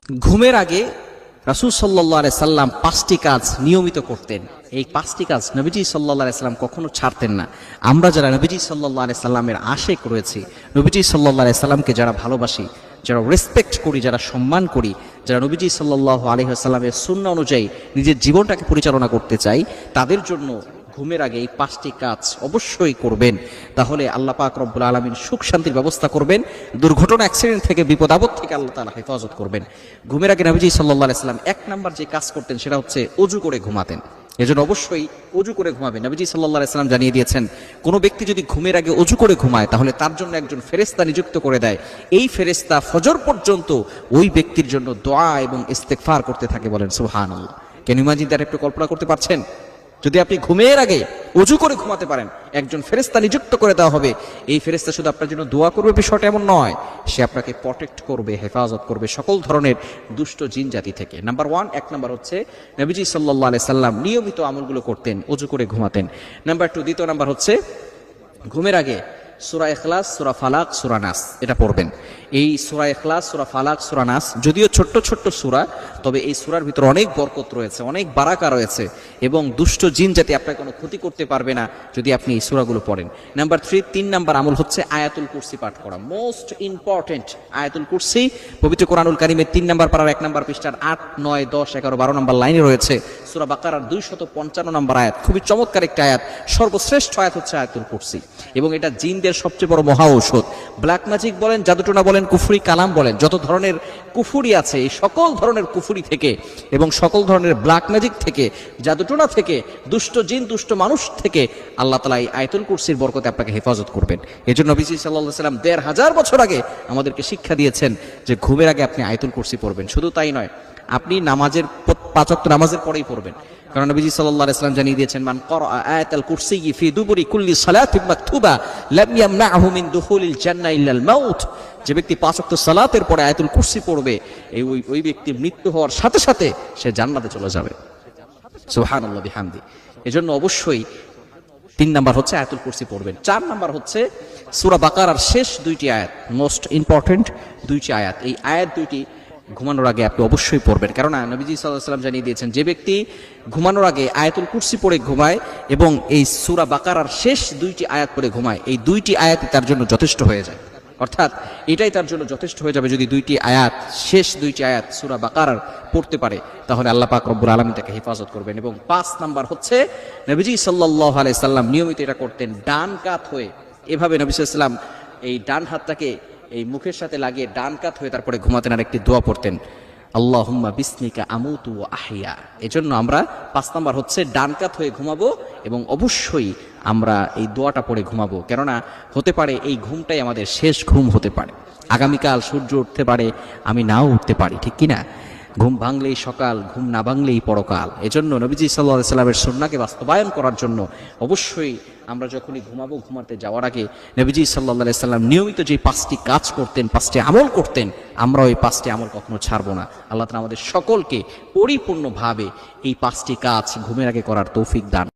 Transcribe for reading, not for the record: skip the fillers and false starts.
ঘুমের আগে রাসূল সাল্লাল্লাহু আলাইহি সাল্লাম 5টি কাজ নিয়মিত করতেন। এই 5টি কাজ নবীজি সাল্লাল্লাহু আলাইহি সাল্লাম কখনো ছাড়তেন না। আমরা যারা নবীজি সাল্লাল্লাহু আলাইহি সাল্লামের আশিক রয়েছি, নবীজি সাল্লাল্লাহু আলাইহি সাল্লামকে যারা ভালোবাসি, যারা রেসপেক্ট করি, যারা সম্মান করি, যারা নবীজি সাল্লাল্লাহু আলাইহি সাল্লামের সুন্নাহ অনুযায়ী নিজের জীবনটাকে পরিচালনা করতে চাই, তাদের জন্য ঘুমের আগে এই 5টি কাজ অবশ্যই করবেন। তাহলে আল্লাহ পাক রব্বুল আলামিন সুখ শান্তির ব্যবস্থা করবেন, দুর্ঘটনা অ্যাক্সিডেন্ট থেকে, বিপদ আপদ থেকে আল্লাহ তাআলা হেফাজত করবেন। ঘুমের আগে নবীজি সাল্লাল্লাহু আলাইহি সাল্লাম 1 নাম্বার যে কাজ করতেন সেটা হচ্ছে ওযু করে ঘুমাতেন। এজন্য অবশ্যই ওযু করে ঘুমাবেন। নবীজি সাল্লাল্লাহু আলাইহি সাল্লাম জানিয়ে দিয়েছেন, কোনো ব্যক্তি যদি ঘুমের আগে ওযু করে ঘুমায় তাহলে তার জন্য একজন ফেরেশতা নিযুক্ত করে দেয়। এই ফেরেশতা ফজর পর্যন্ত ওই ব্যক্তির জন্য দোয়া এবং ইস্তেগফার করতে থাকে। বলেন সুবহানাল্লাহ। Can you imagine that? একটু কল্পনা করতে পারছেন? যদি আপনি ঘুমের আগে ওযু করে ঘুমাতে পারেন, একজন ফেরেশতা নিযুক্ত করে দেওয়া হবে। এই ফেরেশতা শুধু আপনার জন্য দোয়া করবে বিষয়টা এমন নয়, সে আপনাকে প্রটেক্ট করবে, হেফাজত করবে সকল ধরনের দুষ্ট জিন জাতি থেকে। নাম্বার 1, 1 নাম্বার হচ্ছে নবীজি সাল্লাল্লাহু আলাইহি সাল্লাম নিয়মিত আমলগুলো করতেন, ওযু করে ঘুমাতেন। নাম্বার 2, দ্বিতীয় নাম্বার হচ্ছে ঘুমের আগে সূরা ইখলাস, সূরা ফালাক, সূরা নাস এটা পড়বেন। এই সূরা ইখলাস, সূরা ফালাক, সূরা নাস যদিও ছোট্ট ছোট্ট সূরা, তবে এই সূরার ভিতর অনেক বরকত রয়েছে, অনেক বারাকা রয়েছে এবং দুষ্ট জিন জাতি আপনার কোনো ক্ষতি করতে পারবে না যদি আপনি এই সূরাগুলো পড়েন। নাম্বার 3 নাম্বার আমল হচ্ছে আয়াতুল কুরসি পাঠ করা। মোস্ট ইম্পর্টেন্ট আয়াতুল কুরসি পবিত্র কোরআনুল কারীমের 3 নাম্বার পারার 1 নাম্বার পৃষ্ঠার 8, 9, 10, 11, 12 নাম্বার লাইনে রয়েছে। সূরা বাকারার 255 নাম্বার আয়াত, খুবই চমৎকার একটা আয়াত। সর্বশ্রেষ্ঠ আয়াত হচ্ছে আয়াতুল কুরসি এবং এটা জিনদের সবচেয়ে বড় মহা ঔষধ। ব্ল্যাক ম্যাজিক বলেন, জাদুটোনা বলেন, কুফরি কালাম বলেন, যত ধরনের কুফরি আছে এই সকল ধরনের কুফরি থেকে এবং সকল ধরনের ব্ল্যাক ম্যাজিক থেকে, জাদুটোনা থেকে, দুষ্ট জিন দুষ্ট মানুষ থেকে আল্লাহ তাআলা এই আয়াতুল কুরসির বরকতে আপনাকে হেফাজত করবেন। এজন্য নবীজি সাল্লাল্লাহু আলাইহি সাল্লাম 1500 বছর আগে আমাদেরকে শিক্ষা দিয়েছেন যে ঘুমের আগে আপনি আয়াতুল কুরসি পড়বেন। শুধু তাই নয়, আপনি নামাজের 5 ওয়াক্ত নামাজের পরেই পড়বেন। কারণ নবীজি সাল্লাল্লাহু আলাইহি সাল্লাম জানিয়ে দিয়েছেন, মান ক্বারা আয়াতাল কুরসি ফি দুবুরি কুল্লি সালাতিন মাকতুবা লাম ইয়ামনাহু মিন দুখুলিল জান্নাহ ইল্লাল মাউত। যে ব্যক্তি 5 ওয়াক্ত সালাতের পরে আয়াতুল কুরসি পড়বে, ওই ব্যক্তি মৃত্যু হওয়ার সাথে সাথে সে জান্নাতে চলে যাবে। সুবহানাল্লাহ বিহামদি। এজন্য অবশ্যই 3 নাম্বার হচ্ছে আয়াতুল কুরসি পড়বেন। 4 নাম্বার হচ্ছে সূরা বাকারার শেষ 2টি আয়াত, মোস্ট ইম্পর্টেন্ট 2টি আয়াত। এই আয়াত 2টি ঘুমানোর আগে আপনি অবশ্যই পড়বেন। কারণ নবীজি সাল্লাল্লাহু আলাইহি ওয়াসাল্লাম জানিয়ে দিয়েছেন, যে ব্যক্তি ঘুমানোর আগে আয়াতুল কুরসি পড়ে ঘুমায় এবং এই সূরা বাকারার শেষ 2টি আয়াত পড়ে ঘুমায়, এই 2টি আয়াতই তার জন্য যথেষ্ট হয়ে যায়। অর্থাৎ এটাই তার জন্য যথেষ্ট হয়ে যাবে। যদি 2টি আয়াত, শেষ 2টি আয়াত সূরা বাকারার পড়তে পারে, তাহলে আল্লাহ পাক রব্বুল আলামিন তাকে হেফাজত করবেন। এবং 5 নাম্বার হচ্ছে নবীজি সাল্লাল্লাহু আলাইহি সাল্লাম নিয়মিত এটা করতেন, ডান কাত হয়ে। এভাবে নবী সাল্লাল্লাহু আলাইহি সাল্লাম এই ডান হাতটাকে এই মুখের সাথে লাগিয়ে ডান কাত হয়ে তারপরে ঘুমাতেন আর একটি দোয়া পড়তেন, আল্লাহুম্মা বিসমিকা আমুতু ওয়া আহইয়া। এজন্য আমরা 5 নাম্বার হচ্ছে ডান কাত হয়ে ঘুমাবো এবং অবশ্যই আমরা এই দোয়াটা পড়ে ঘুমাবো। কেননা হতে পারে এই ঘুমটাই আমাদের শেষ ঘুম হতে পারে। আগামীকাল সূর্য উঠতে পারে, আমি নাও উঠতে পারি, ঠিক কিনা? ঘুম ভাঙলেই সকাল, ঘুম না ভাঙলেই পরকাল। এজন্য নবীজি সাল্লাল্লাহু আলাইহি সাল্লামের সুন্নাহকে বাস্তবায়ন করার জন্য অবশ্যই আমরা যখনই ঘুমাবো, ঘুমাতে যাওয়ার আগে নবীজি সাল্লাল্লাহু আলাইহি সাল্লাম নিয়মিত যে 5টি কাজ করতেন, 5টি আমল করতেন, আমরা ওই 5টি আমল কখনো ছাড়বো না। আল্লাহ তাআলা আমাদের সকলকে পরিপূর্ণভাবে এই 5টি কাজ ঘুমের আগে করার তৌফিক দান